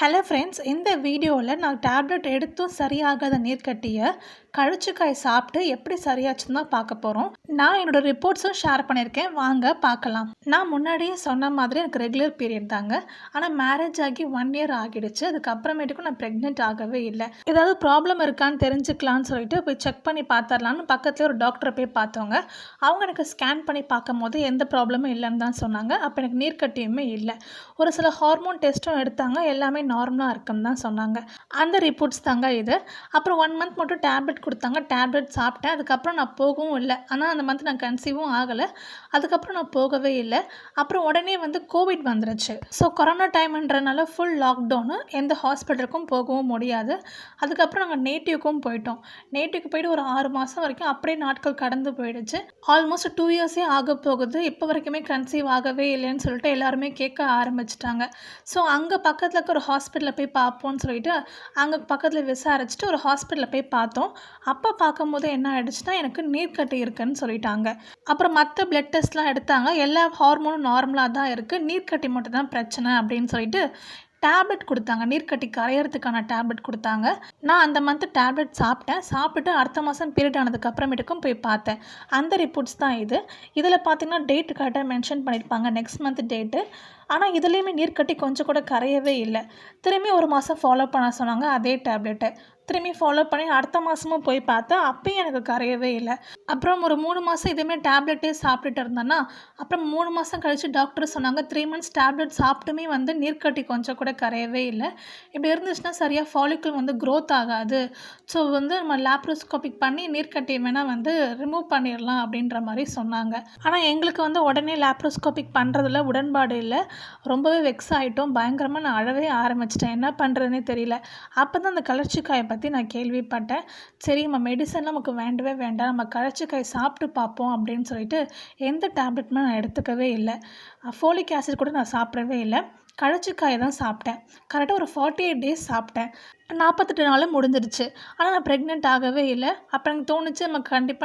Hello friends, இந்த வீடியோவில் நான் டேப்லெட் எடுத்தும் சரியாகாத நீர்க்கட்டியை கழிச்சுக்காய் சாப்பிட்டு எப்படி சரியாச்சுன்னு தான் பார்க்க போகிறோம். நான் என்னோடய ரிப்போர்ட்ஸும் ஷேர் பண்ணியிருக்கேன், வாங்க பார்க்கலாம். நான் முன்னாடியே சொன்ன மாதிரி எனக்கு ரெகுலர் பீரியட் தாங்க. ஆனால் மேரேஜ் ஆகி 1 இயர் ஆகிடுச்சு. அதுக்கப்புறமேட்டுக்கும் நான் ப்ரெக்னென்ட் ஆகவே இல்லை. ஏதாவது ப்ராப்ளம் இருக்கான்னு தெரிஞ்சுக்கலான்னு சொல்லிட்டு போய் செக் பண்ணி பார்த்துடலான்னு பக்கத்தில் ஒரு டாக்டரை போய் பார்த்தவங்க. அவங்க எனக்கு ஸ்கேன் பண்ணி பார்க்கும் போது எந்த ப்ராப்ளமும் இல்லைன்னு தான் சொன்னாங்க. அப்போ எனக்கு நீர்க்கட்டியுமே இல்லை. ஒரு சில ஹார்மோன் டெஸ்ட்டும் எடுத்தாங்க, எல்லாமே நார்மலாக இருக்குன்னு தான் சொன்னாங்க. அந்த ரிப்போர்ட்ஸ் தாங்க இது. அப்புறம் 1 மந்த் மட்டும் டேப்லெட் கொடுத்தாங்க. டேப்லெட் சாப்பிட்டேன். அதுக்கப்புறம் நான் போகவும் இல்லை. ஆனால் அந்த மந்த் நான் கன்சீவும் ஆகலை. அதுக்கப்புறம் நான் போகவே இல்லை. அப்புறம் உடனே கோவிட் வந்துருச்சு. ஸோ கொரோனா டைம்ன்றனால ஃபுல் லாக்டவுனு, எந்த ஹாஸ்பிட்டலுக்கும் போகவும் முடியாது. அதுக்கப்புறம் நாங்கள் நேட்டிவ்க்கும் போயிட்டோம். நேட்டிவ்க்கு போய்ட்டு ஒரு 6 மாதம் வரைக்கும் அப்படியே நாட்கள் கடந்து போயிடுச்சு. ஆல்மோஸ்ட் 2 இயர்ஸே ஆக போகுது. இப்போ வரைக்குமே கன்சீவ் ஆகவே இல்லைன்னு சொல்லிட்டு எல்லாருமே கேட்க ஆரம்பிச்சிட்டாங்க. ஸோ அங்கே பக்கத்தில் இருக்க ஒரு ஹாஸ்பிட்டலில் போய் பார்ப்போம்னு சொல்லிட்டு அங்கே பக்கத்தில் விசாரிச்சுட்டு ஒரு ஹாஸ்பிட்டலில் போய் பார்த்தோம். அப்போ பார்க்கும்போது என்ன ஆகிடுச்சுன்னா, எனக்கு நீர்க்கட்டி இருக்குன்னு சொல்லிட்டாங்க. அப்புறம் மற்ற பிளட் டெஸ்ட்லாம் எடுத்தாங்க. எல்லா ஹார்மோனும் நார்மலாக தான் இருக்குது, நீர்க்கட்டி மட்டும் தான் பிரச்சனை அப்படின்னு சொல்லிட்டு டேப்லெட் கொடுத்தாங்க. நீர்க்கட்டி கரையிறதுக்கான டேப்லெட் கொடுத்தாங்க. நான் அந்த மந்த்து டேப்லெட் சாப்பிட்டேன். சாப்பிட்டுட்டு அடுத்த மாதம் பீரியட் ஆனதுக்கப்புறமேட்டுக்கும் போய் பார்த்தேன். அந்த ரிப்போர்ட்ஸ் தான் இது. இதில் பார்த்தீங்கன்னா டேட் கரெக்டாக மென்ஷன் பண்ணியிருப்பாங்க, நெக்ஸ்ட் மந்த் டேட்டு. ஆனால் இதுலேயுமே நீர்க்கட்டி கொஞ்சம் கூட கரையவே இல்லை. திரும்பி 1 மாதம் ஃபாலோ பண்ண சொன்னாங்க அதே டேப்லெட்டை. திரும்பி ஃபாலோ பண்ணி அடுத்த மாதமும் போய் பார்த்தேன், அப்பயும் எனக்கு கரையவே இல்லை. அப்புறம் ஒரு 3 மாதம் இதுவுமே டேப்லெட்டே சாப்பிட்டுட்டு இருந்தேன்னா, அப்புறம் 3 மாதம் கழித்து டாக்டர் சொன்னாங்க 3 மந்த்ஸ் டேப்லெட் சாப்பிட்டுமே நீர்க்கட்டி கொஞ்சம் கூட கரையவே இல்லை. இப்படி இருந்துச்சுன்னா சரியாக ஃபாலிக்கிள் க்ரோத் ஆகாது. ஸோ நம்ம லேப்ரோஸ்கோபிக் பண்ணி நீர்க்கட்டியை வேணால் ரிமூவ் பண்ணிடலாம் அப்படின்ற மாதிரி சொன்னாங்க. ஆனால் எங்களுக்கு உடனே லேப்ரோஸ்கோபிக் பண்ணுறதுல உடன்பாடு இல்லை. ரொம்பவே வெக்ஸ் ஆகிட்டோம். பயங்கரமாக நான் அழவே ஆரம்பிச்சிட்டேன். என்ன பண்ணுறதுனே தெரியல. அப்போ தான் அந்த கலர்ச்சிக்காயை பற்றி நான் கேள்விப்பட்டேன். சரி, நம்ம மெடிசன்லாம் நமக்கு வேண்டவே வேண்டாம், நம்ம கலர்ச்சிக்காய் சாப்பிட்டு பார்ப்போம் அப்படின்னு சொல்லிட்டு எந்த டேப்லெட்டுமே நான் எடுத்துக்கவே இல்லை. ஃபோலிக் ஆசிட் கூட நான் சாப்பிடவே இல்லை. கலர்ச்சிக்காயை தான் சாப்பிட்டேன். கரெக்டாக ஒரு 48 டேஸ் சாப்பிட்டேன். 48 நாளும் முடிஞ்சிருச்சு. ஆனால் நான் ப்ரெக்னென்ட் ஆகவே இல்லை. அப்போ எனக்கு தோணுச்சு,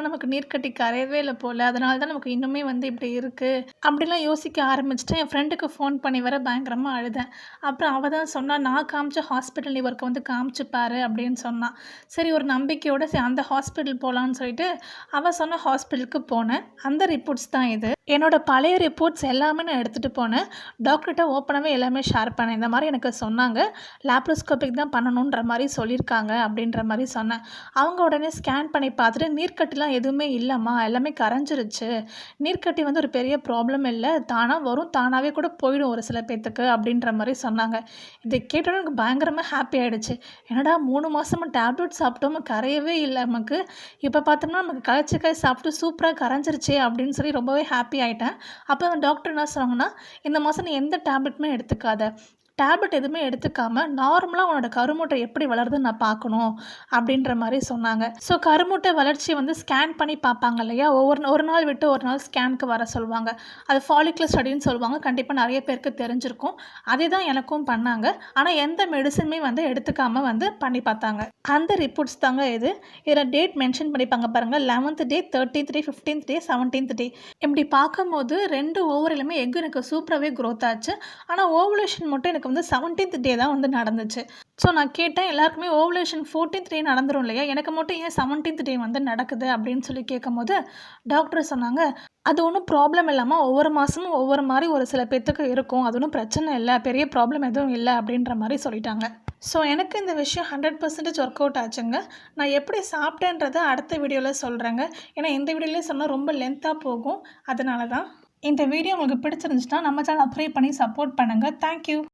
நமக்கு நீர்க்கட்டி கரையவே இல்லை போல், அதனால தான் நமக்கு இன்னுமே இப்படி இருக்குது அப்படிலாம் யோசிக்க ஆரம்பிச்சிட்டேன். என் ஃப்ரெண்டுக்கு ஃபோன் பண்ணி வர பயங்கரமாக அழுதேன். அப்புறம் அவள் தான் சொன்னால், நான் காமிச்ச ஹாஸ்பிட்டல் இவருக்கு காமிச்சுப்பாரு அப்படின்னு சொன்னான். சரி, ஒரு நம்பிக்கையோடு சரி அந்த ஹாஸ்பிட்டல் போகலான்னு சொல்லிட்டு அவள் சொன்ன ஹாஸ்பிட்டலுக்கு போனேன். அந்த ரிப்போர்ட்ஸ் தான் இது. என்னோடய பழைய ரிப்போர்ட்ஸ் எல்லாமே நான் எடுத்துகிட்டு போனேன். டாக்டர்கிட்ட ஓப்பனாகவே எல்லாமே ஷேர் பண்ணேன். இந்த மாதிரி எனக்கு சொன்னாங்க, லேப்ரோஸ்கோபிக் தான் பண்ணணுன்ற மாதிரி சொல்லியிருக்காங்க அப்படின்ற மாதிரி சொன்னேன். அவங்க உடனே ஸ்கேன் பண்ணி பார்த்துட்டு, நீர்க்கட்டிலாம் எதுவுமே இல்லைம்மா, எல்லாமே கரைஞ்சிருச்சு, நீர்க்கட்டி ஒரு பெரிய ப்ராப்ளம் இல்லை, தானாக வரும், தானாகவே கூட போயிடும் ஒரு சில பேர்த்துக்கு அப்படின்ற மாதிரி சொன்னாங்க. இதை கேட்டோன்னே எனக்கு பயங்கரமாக ஹாப்பி ஆகிடுச்சு. என்னடா 3 மாதமாக டேப்லெட் சாப்பிட்டோம், கரையவே இல்லை நமக்கு, இப்போ பார்த்தோம்னா நமக்கு கலர்ச்சிக்காய் சாப்பிட்டு சூப்பராக கரைஞ்சிருச்சே அப்படின்னு சொல்லி ரொம்பவே ஹாப்பி ஆகிட்டேன். அப்போ அந்த டாக்டர் என்ன சொன்னாங்கன்னா, இந்த மாதம் நீ எந்த டேப்லெட்டுமே எடுத்துக்காத, டேப்லெட் எதுவுமே எடுத்துக்காமல் நார்மலாக உன்னோட கருமுட்டை எப்படி வளருதுன்னு நான் பார்க்கணும் அப்படின்ற மாதிரி சொன்னாங்க. ஸோ கருமுட்டை வளர்ச்சியை ஸ்கேன் பண்ணி பார்ப்பாங்க இல்லையா, ஒரு நாள் விட்டு ஒரு நாள் ஸ்கேனுக்கு வர சொல்லுவாங்க. அது ஃபாலிகுலர் ஸ்டடின்னு சொல்லுவாங்க. கண்டிப்பாக நிறைய பேருக்கு தெரிஞ்சிருக்கும். அதே தான் எனக்கும் பண்ணாங்க. ஆனால் எந்த மெடிசனுமே எடுத்துக்காமல் பண்ணி பார்த்தாங்க. அந்த ரிப்போர்ட்ஸ் தாங்க இது. இதில் டேட் மென்ஷன் பண்ணிப்பாங்க பாருங்கள், 11th டே, 13th டே, 15th டே, 17th டே. இப்படி பார்க்கும்போது 2 ஓவரிலுமே எக் எனக்கு சூப்பராகவே க்ரோத் ஆச்சு. ஆனால் ஓவலேஷன் மட்டும் எனக்கு 17th டே தான் நடந்துச்சு. ஸோ நான் கேட்டேன், எல்லாருக்குமே ஓவலேஷன் 14th டே நடந்துடும் இல்லையா, எனக்கு மட்டும் ஏன் 17th டே நடக்குது அப்படின்னு சொல்லி கேட்கும்போது டாக்டர் சொன்னாங்க, அது ஒன்றும் ப்ராப்ளம் இல்லாமல் ஒவ்வொரு மாதமும் ஒவ்வொரு மாதிரி ஒரு சில பேர்த்துக்கு இருக்கும், அது ஒன்றும் பிரச்சனை இல்லை, பெரிய ப்ராப்ளம் எதுவும் இல்லை அப்படின்ற மாதிரி சொல்லிட்டாங்க. ஸோ எனக்கு இந்த விஷயம் 100% ஒர்க் அவுட் ஆச்சுங்க. நான் எப்படி சாப்பிட்டேன்றதை அடுத்த வீடியோவில் சொல்கிறேங்க. ஏன்னா இந்த வீடியோலேயே சொன்னால் ரொம்ப லென்த்தாக போகும். அதனால தான். இந்த வீடியோ உங்களுக்கு பிடிச்சிருந்துச்சுன்னா நம்ம சேனல் சப்ஸ்கிரைப் பண்ணி சப்போர்ட் பண்ணுங்கள். தேங்க்யூ.